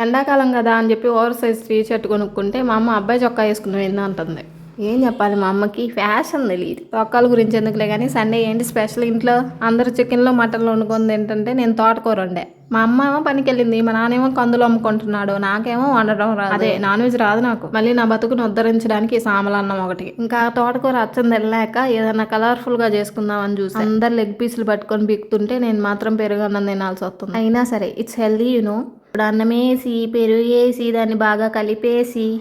ఎండాకాలం కదా అని చెప్పి ఓవర్ సైజ్ టీ షర్ట్ కొనుక్కుంటే మా అమ్మ అబ్బాయి చొక్కా వేసుకుని పోయింది అంటుంది. ఏం చెప్పాలి, మా అమ్మకి ఫ్యాషన్ తెలియదు. చొక్కాల గురించి ఎందుకులే కానీ సండే ఏంటి స్పెషల్ ఇంట్లో? అందరు చికెన్లో మటన్లు వండుకొని తింటుంటే నేను తోటకూర వండే. మా అమ్మ ఏమో పనికి వెళ్ళింది, మా నాన్నేమో కందులు అమ్ముకుంటున్నాడు, నాకేమో వండడం రాదు. అదే నాన్ వెజ్ రాదు నాకు. మళ్ళీ నా బతుకును ఉద్ధరించడానికి సామలన్నం ఒకటి. ఇంకా తోటకూర అచ్చం తినలేక ఏదన్నా కలర్ఫుల్ గా చేసుకుందామని చూసి అందరు లెగ్ పీసులు పట్టుకొని బిక్తుంటే నేను మాత్రం పెరుగన్నం తినాల్సి వస్తుంది. అయినా సరే ఇట్స్ హెల్దీ యూనో. ఇప్పుడు అన్నం వేసి పెరుగు వేసి దాన్ని బాగా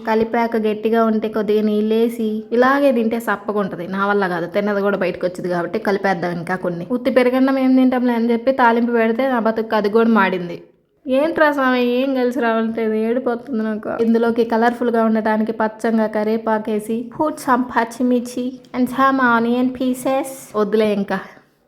కలిపాక గట్టిగా ఉంటే కొద్దిగా నీళ్ళేసి ఇలాగే తింటే సప్పగుంటది. నా వల్ల కాదు, తిన్నది కూడా బయటకు వచ్చింది కాబట్టి కలిపేద్దాం ఇంకా కొన్ని. ఉత్తి పెరుగన్నం ఏం తింటాంలే అని చెప్పి తాలింపు పెడితే నా బతుకు అది కూడా మాడింది. ఏంట్రా స్వామి ఏం కలిసి రావట్లేదు, ఏడిపోతుంది నాకు. ఇందులోకి కలర్ఫుల్ గా ఉండటానికి పచ్చంగా కరేపాకేసి put some పచ్చిమిర్చి అండ్ some ఆనియన్ పీసెస్. వద్దులే ఇంకా,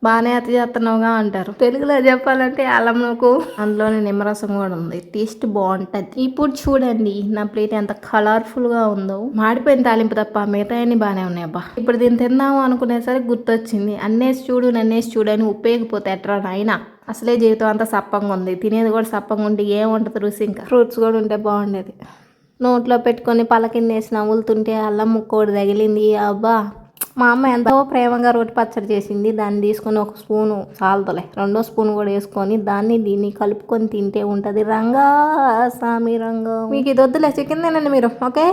బాగానే అతి చేస్తున్నావుగా అంటారు. తెలుగులో చెప్పాలంటే అల్లం నూకు, అందులోనే నిమ్మరసం కూడా ఉంది. టేస్ట్ బాగుంటది. ఇప్పుడు చూడండి నా ప్లేట్ ఎంత కలర్ఫుల్ గా ఉందో. మాడిపోయిన తాలింపు తప్ప మిగతా అన్ని బాగానే ఉన్నాయి. అబ్బా ఇప్పుడు దీన్ని తిందాము అనుకునేసరికి గుర్తొచ్చింది, అన్నేసి చూడు నన్నేసి చూడు అని ఉప్పేగిపోతే ఎట్రా నాయనా. అసలే జీవితం అంతా సప్పంగా ఉంది, తినేది కూడా సప్పంగా ఉంటే ఏముంటుంది రుచి. ఇంకా ఫ్రూట్స్ కూడా ఉంటే బాగుండేది. నోట్లో పెట్టుకొని పలకిందేసి నవ్వులుతుంటే అల్లం ముక్కోడు తగిలింది. అబ్బా మా అమ్మ ఎంతో ప్రేమగా రోటి పచ్చడి చేసింది. దాన్ని తీసుకొని ఒక స్పూను చాలతలే, 2వ స్పూన్ కూడా వేసుకొని దీన్ని కలుపుకొని తింటే ఉంటది రంగా సామి రంగా. మీకు ఇది వద్దులే, చికెన్ తినండి మీరు. ఓకే.